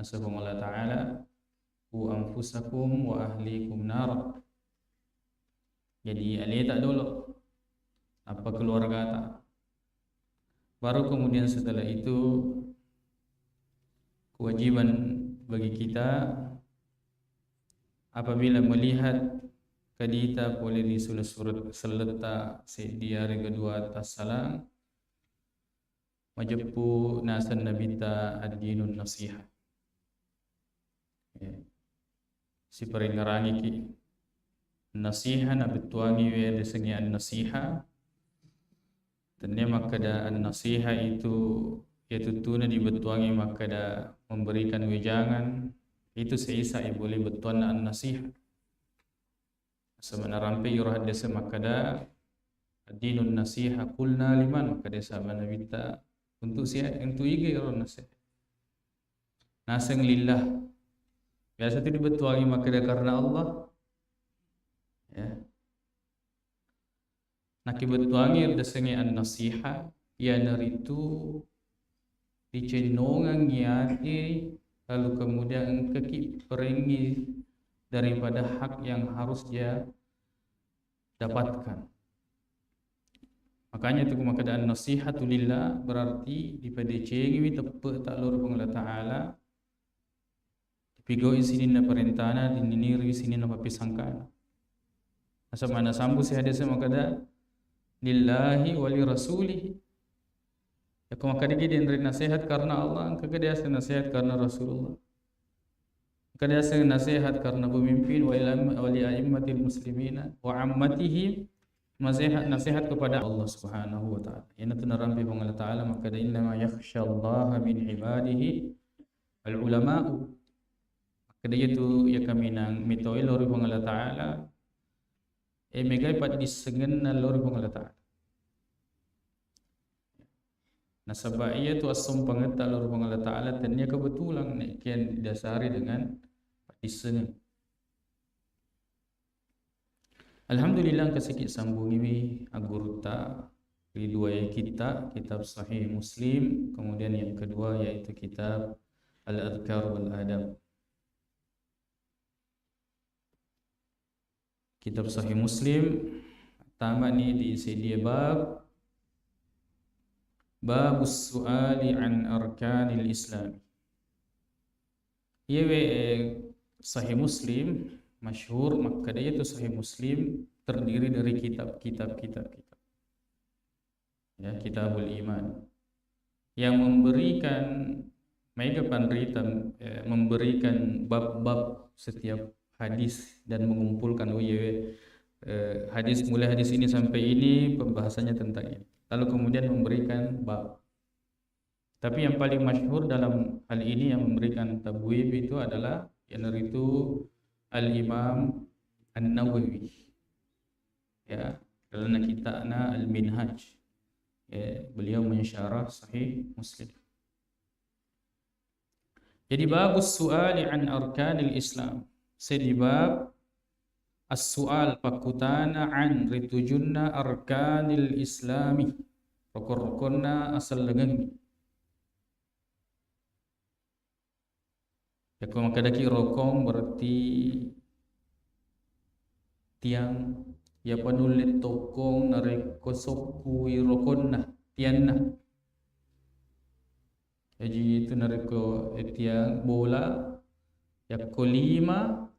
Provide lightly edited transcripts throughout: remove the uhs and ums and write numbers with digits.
Hasbunallahu Allah Ta'ala ku anfusakum wa ahlikum nar. Jadi alih tak dulu apa keluarga tak. Baru kemudian setelah itu kewajiban bagi kita apabila melihat kadita boleh disulat surat seleta di hari kedua atas salam majepu nasan nabita ad-dinun nasiha. Si peringarangi ki nasiha na betuangi we desengi an nasiha tanya makada an nasiha itu yaitu tuna dibetuangi makada memberikan wejangan itu seisa boleh betuan an nasiha sama rampai yurah desa makada ad-dinun nasiha kulna liman makada sama nabita untuk siapa untuk ige orang nasiha naseng lillah. Biasa itu dibetuangi makada karena Allah. Ya. Nak betuangi desengi an nasiha ya naritu dicenongan niati lalu kemudian engkeki perengi daripada hak yang harus dia dapatkan. Makanya itu makada an nasihatu lillah berarti dipedecengi tepe tak lur Allah Taala. Pigo isini na perintana dininiri isini na papisangkana. Asa mana sambu si hadis makada lillahi wali rasulih. Ya kau makada gini dari nasihat karena Allah, kagak asa nasihat karena Rasulullah. Kagak asa nasihat karena pemimpin wali aimmatil muslimina wa ammatihim. Nasihat kepada Allah Subhanahu wa taala. Yana tunarambi Allah Taala makada inna ma yakhsyallaha min ibadihi al ulama'u. Kada itu ya kami nang mitoi lori Allah Taala megai pat disengen na lori Allah Taala. Nasaba ia tu asum pangeta lori Allah Taala tanya kebetulan nek kian didasari dengan pat disengen. Alhamdulillah kesikit sambung ini agurta di dua kita kitab Sahih Muslim, kemudian yang kedua yaitu kitab Al-Adhkar wal Adab. Kitab Sahih Muslim pertama ni diisi dia babus su'ali an arkanil Islam. Ia Sahih Muslim masyhur maka dia itu Sahih Muslim terdiri dari kitab. Ya, Kitabul Iman yang memberikan mega panritan memberikan bab-bab setiap hadis dan mengumpulkan hadis mulai hadis ini sampai ini pembahasannya tentang ini. Lalu kemudian memberikan bab. Tapi yang paling masyhur dalam hal ini yang memberikan tabwib itu adalah yang itu Al-Imam An-Nawawi. Ya, dalam kitabnya Al-Minhaj. Ya, beliau mensyarah Sahih Muslim. Jadi babus su'ali an arkanil Islam. Sedibab as-su'al pakutana an ritujunna arkanil Islami. Rokon-rokonna asal lengan. Ya kalau makadaki rokong berarti tiang ya panulit tokong narekosokku rokonna tianna. Jadi itu nareko tiang bola ya ko lima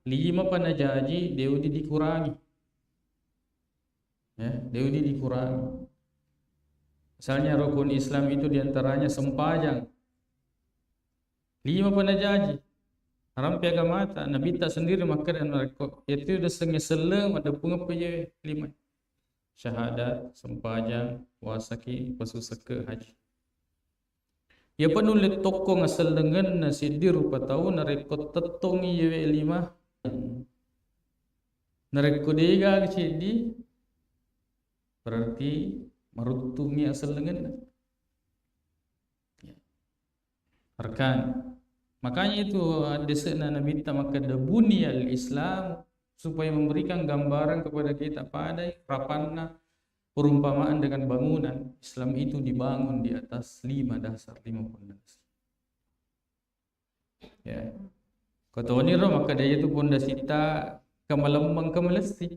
panajaji deudi dikurangi. Ya, deudi dikurangi. Misalnya rukun Islam itu diantaranya sempajang. 5 panajaji. Haram piaga mata. Nabi tak sendiri makan mereka. Itu dah setengah selam ada bunga punya 5. Syahadat, sempajang, puasaki, pasusaka, haji. Ya penulis tokong asal dengan nasi dirupa tahu narekot tetong iya 5. Narekot dega kecil berarti marutungi asal dengan arkan. Makanya itu desana Nabi ta maka buniyal Islam supaya memberikan gambaran kepada kita pada prapanna perumpamaan dengan bangunan Islam itu dibangun di atas 5 dasar, 5 pondasi. Ya. Kata ni ro maka dia tu pun dah sita kemalemang kemelesi.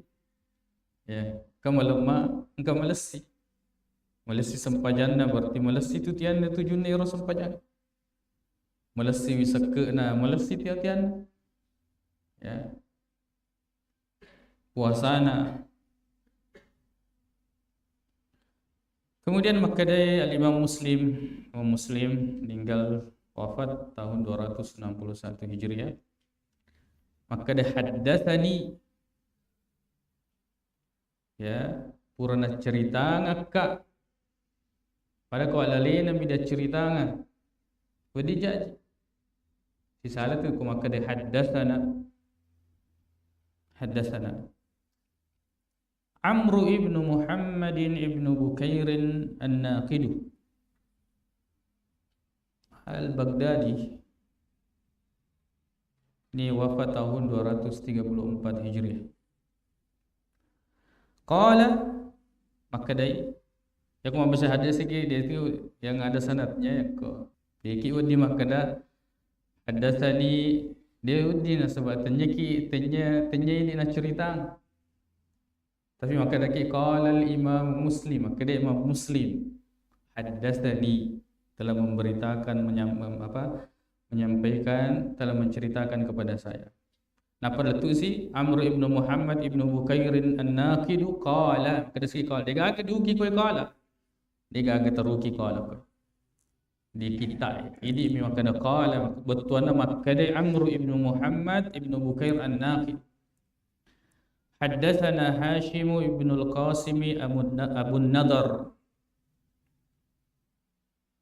Ya, kemalemang kemelesi. Melesi sempajana berarti melesi tu tian tu junne ro sempajana. Melesi wisake na melesi tian. Ya. Puasana. Kemudian maka dia Imam Muslim meninggal wafat tahun 261 Hijriah. Maka dia haddatsani, ya, purana cerita ngakak pada ko alale nabi dah cerita ngak wedi jaji si salah tu ko maka dia haddatsana Amr ibn Muhammad ibn Bukair an-Naqid al-Baghdadi, ini wafat tahun 234 Hijriah. Qala, maka dia aku mau baca hadis sikit, dia tu yang ada sanadnya ko. Dia ki udi maka dah hadatsani, dia udi na sebab tanya ini nak cerita. Tapi maka dah ki qala al-Imam Muslim, maka dia Imam Muslim hadatsani, telah memberitakan menyampaikan, telah menceritakan kepada saya. Napa letu si Amr ibn Muhammad ibn Bukair an-Naqid qala, kada si qala dia agak duki koi qala, dia agak teruki qala ko di kita ini memang kena qala betul nama kada Amr ibn Muhammad ibn Bukair an-Naqid. Haddatsana Hashim ibn al-Qasim Abu Nadar,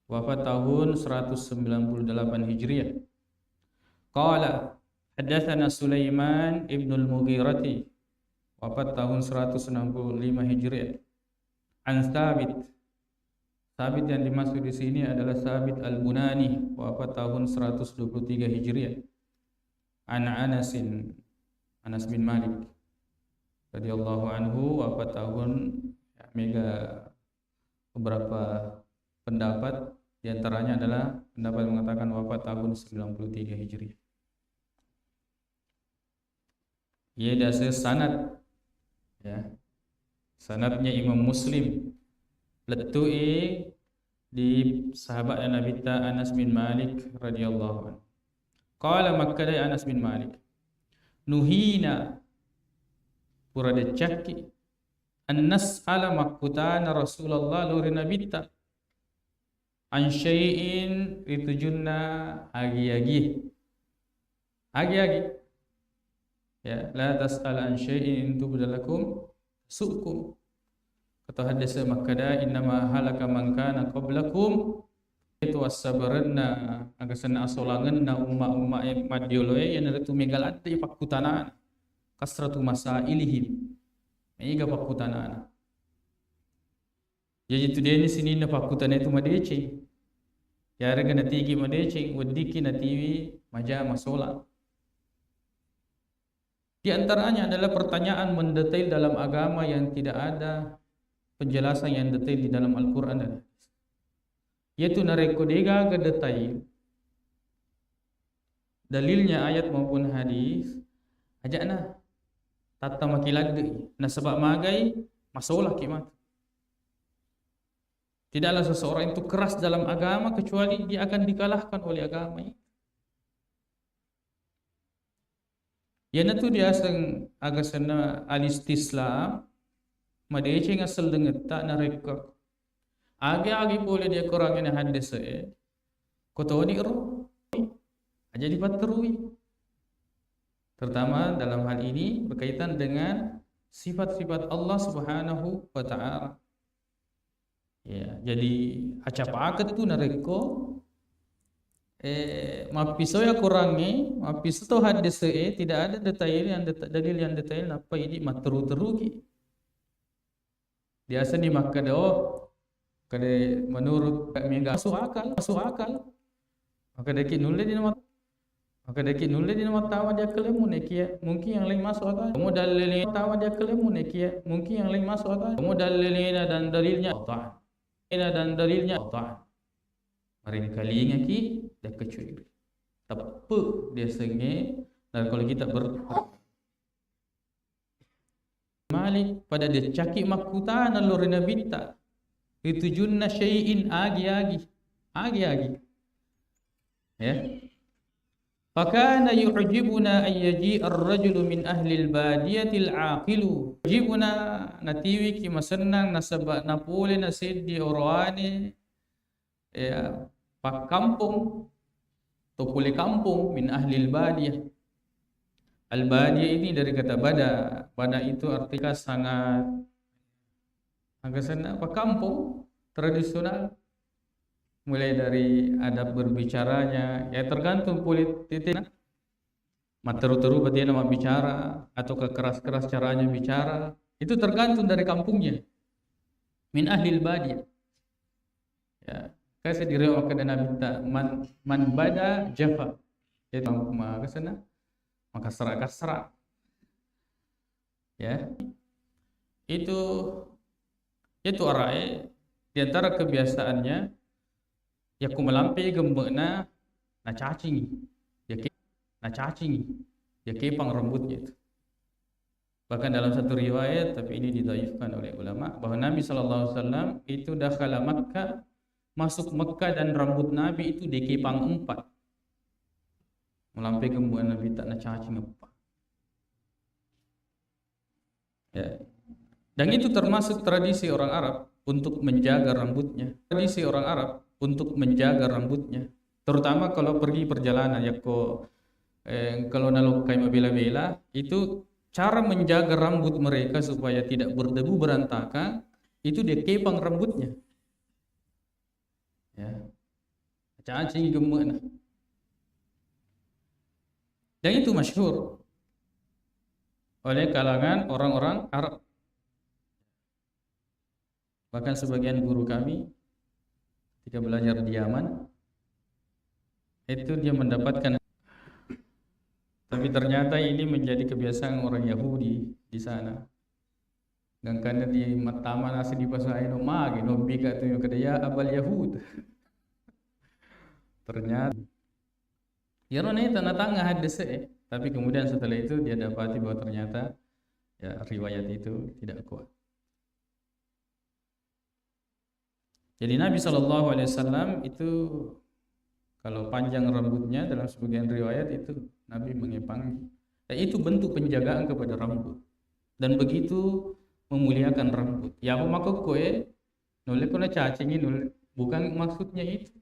wafat tahun 198 Hijriah. Qala haddatsana Sulaiman ibn al-Mughirati, wafat tahun 165 Hijriah. An Thabit yang dimaksud di sini adalah Thabit al-Bunani, wafat tahun 123 Hijriah. An Anas bin Malik radhiyallahu anhu, wafat tahun beberapa pendapat, di antaranya adalah pendapat mengatakan wafat tahun 93 Hijriah. Ia dasar sanad, ya. Sanadnya Imam Muslim letui di sahabat Nabi Anas bin Malik radhiyallahu anhu. Qala maka dari Anas bin Malik, nuhina purada cakki an nas'ala makutana Rasulullah luri nabita an syai'in ritujunna agi-agi ya, la tas'al an syai'in tubdalakum su'kum. Kata hadis makada innama halaka man kana qablakum itu wasabaranna agasana asolanganna umma madioloe yang itu megalad di pakutana kasratu masailihim mega pakutana. Jadi tu dia ni sini na pakutana itu madece ya rega natigi madece wadiki natiwi maja masola. Di antaranya adalah pertanyaan mendetail dalam agama yang tidak ada penjelasan yang detail di dalam Al-Quran dan hadis. Yaitu narekodega ke detail dalilnya ayat maupun hadis ajakna tata makilagi na sebab magai masalah kimat. Tidaklah seseorang itu keras dalam agama kecuali dia akan dikalahkan oleh agama ini. Yana tu dia sang agasana alistislam madece ngasal dengan tak narekak agi boleh dia kurang ini hadis koto ni ro aja dipaterui, terutama dalam hal ini berkaitan dengan sifat-sifat Allah Subhanahu wa taala. Ya, jadi acapakat tu nareko mapiso ya kurangi mapiso to hadis tidak ada detail yang dalil yang detail apa ini materu-terugi. Biasa ni maka doh kade menurut kami masuk akal maka deki nulis di nama tawa dia kelemu nekia mungkin yang lain masuk akal kamu dalilnya tawa dia kelemu nekia mungkin yang lain masuk akal kamu dalilnya dan dalilnya Allah mari kali ngaki dah kecuri Tepe dia senge dan kalau kita Malik pada dia caki makutana lorina bita itu junna syai'in agi ya. Fakana yu'jibuna an yaji'a ar-rajulu min ahli al-badiyati al-aqilu. Yu'jibuna natiwi ki masannang nasaba napole na sedi orwane ya pak kampung to pule kampung min ahli al-badiyah. Al-badiyah ini dari kata bada. Bada itu artinya sangat agak sana pak kampung tradisional. Mulai dari adab berbicaranya, ya tergantung politik. Materu-teru berarti nama bicara atau keras-keras caranya bicara, itu tergantung dari kampungnya. Min ahlil badiyah. Ya, kasih diriwayatkan dan Nabi man bada jafa. Itu ke sana maka serak-serak. Ya. Itu orang di antara kebiasaannya ya ku melampai gembena na cacing ya kepang rambutnya itu. Bahkan dalam satu riwayat, tapi ini didhaifkan oleh ulama, bahwa Nabi SAW itu dakhala Makkah, masuk Makkah dan rambut Nabi itu dikepang 4. Melampai gembena Nabi tak na cacing apa. Ya. Dan itu termasuk tradisi orang Arab untuk menjaga rambutnya. Tradisi orang Arab untuk menjaga rambutnya, terutama kalau pergi perjalanan ya kalau nalokai bela-bela itu cara menjaga rambut mereka supaya tidak berdebu berantakan itu dia kepang rambutnya ya cacing gemuk dan itu masyhur oleh kalangan orang-orang Arab, bahkan sebagian guru kami ketika belajar di Yaman itu dia mendapatkan, tapi ternyata ini menjadi kebiasaan orang Yahudi di sana. Dan karena di matama nasi di pasai no magi no bika tu kedaya abal Yahud. Ternyata ya rone tanah tangga hadis tapi kemudian setelah itu dia dapati bahwa ternyata ya riwayat itu tidak kuat. Jadi Nabi SAW itu kalau panjang rambutnya dalam sebagian riwayat itu Nabi mengepang. Dan itu bentuk penjagaan kepada rambut. Dan begitu memuliakan rambut. Ya apa maksud kowe? Nolak kena cacing ini bukan maksudnya itu.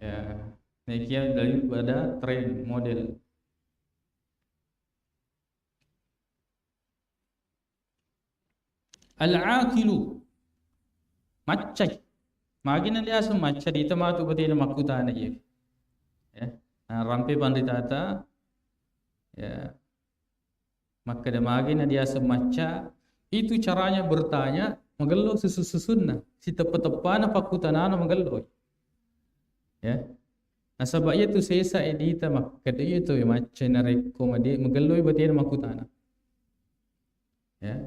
Ya, naiknya daripada tren model. Al-aqilu macai magina dia semacam di tempat tu betul makutana ya rampe panditata ya maka dia magina dia semacam itu caranya bertanya magelo susunna si tepat-tepana pakutanana magelo ya nah sebabnya tu sesa edita maka dia itu macam nareko made magelo betul makutana ya.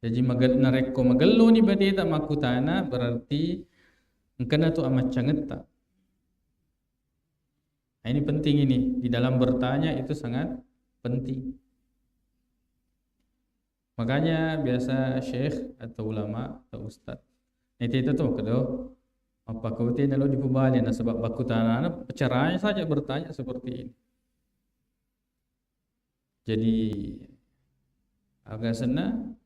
Jadi nareko magalo ni badeta makutana berarti engkana tu amat cangeta. Nah, ini penting ini di dalam bertanya itu sangat penting. Makanya biasa syekh atau ulama atau ustaz itu tu kedo apa kau tidak lalu dipubali na sebab bakutana caranya saja bertanya seperti ini. Jadi agak senang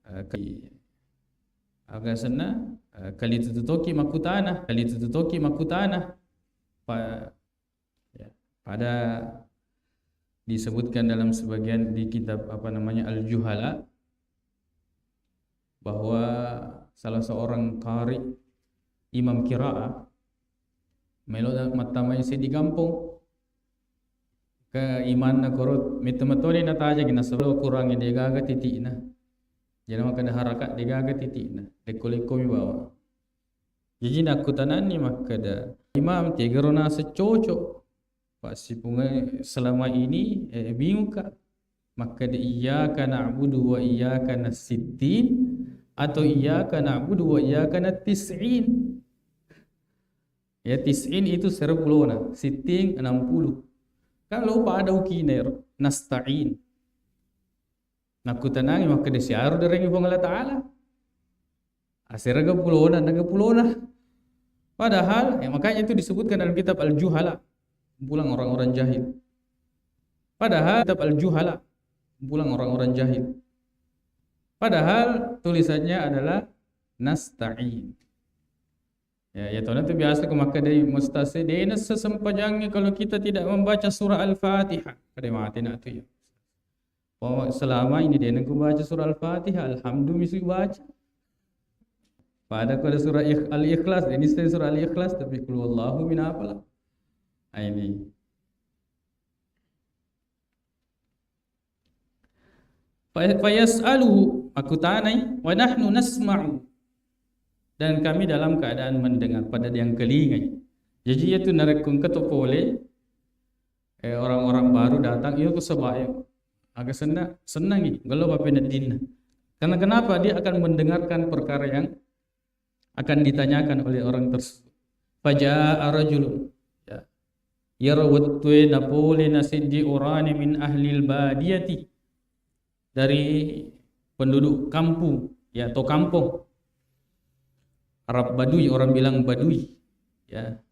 kali tututoki makutana pada disebutkan dalam sebagian di kitab apa namanya Al-Juhala bahwa salah seorang qari imam qiraah meloda matamay di kampung ke iman na korot mitamatoli na taja gina sablo kurang ide gaga titik na jadi maka harakat dia gaga titik na lekko mi bawa jadi nakutanan ni maka da imam tigerona secocok pak si punga selama ini bingung ka maka da iyyaka na'budu wa iyyaka nasta'in atau iyyaka na'budu wa iyyaka nasta'in ya 90 itu 10 na 60 60 Kalau pada ukiner nasta'in. Naku tenangi maka desiar dari Allah Ta'ala. Asiraga pulona, naga pulona. Padahal, makanya itu disebutkan dalam kitab Al-Juhala, kumpulan orang-orang jahil. Padahal kitab Al-Juhala, kumpulan orang-orang jahil. Padahal tulisannya adalah nasta'in. Ya tahu nanti biasa ke maka dari mustasi dia sesempajangnya kalau kita tidak membaca surah Al-Fatihah. Kada mati nak tu ya. Selama ini dia nak baca surah Al-Fatihah, alhamdulillah mesti baca. Pada kalau surah Al-Ikhlas, ini surah Al-Ikhlas tapi qul huwallahu min apalah. Ini. Fa yas'aluhu, aku tanai, wa nahnu nasma'u. Dan kami dalam keadaan mendengar pada yang kelingai. Jadi itu narekung ketopole orang-orang baru datang itu kesebayang agak senang ini kalau bapena dinna. Karena kenapa dia akan mendengarkan perkara yang akan ditanyakan oleh orang tersebut. Faja'a rajulun ya yarawattu napole nasiddi urani min ahlil badiyati, dari penduduk kampung ya atau kampung. Arab Badui, orang bilang Badui, ya,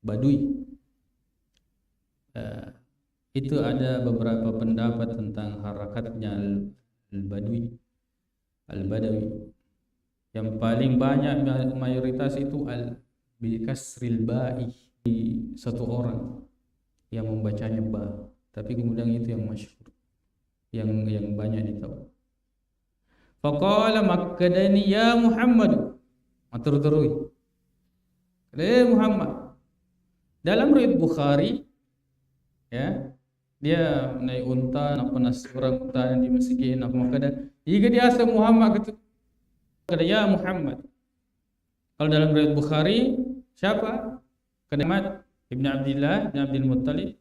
Badui. Itu ada beberapa pendapat tentang harakatnya Al-Badui, Al-Badawi. Yang paling banyak mayoritas itu al-bikasril ba'i, satu orang yang membacanya ba, tapi kemudian itu yang masyhur, yang banyak ditahu. Faqala makkadani ya Muhammad, matur-turui. Muhammad. Dalam riwayat Bukhari ya, dia naik unta, nak panas orang unta yang dimasukin apa makada. Jika dia asa Muhammad kata ya Muhammad. Kalau dalam riwayat Bukhari siapa? Kalimat Ibnu Abdullah bin Abdul Muttalib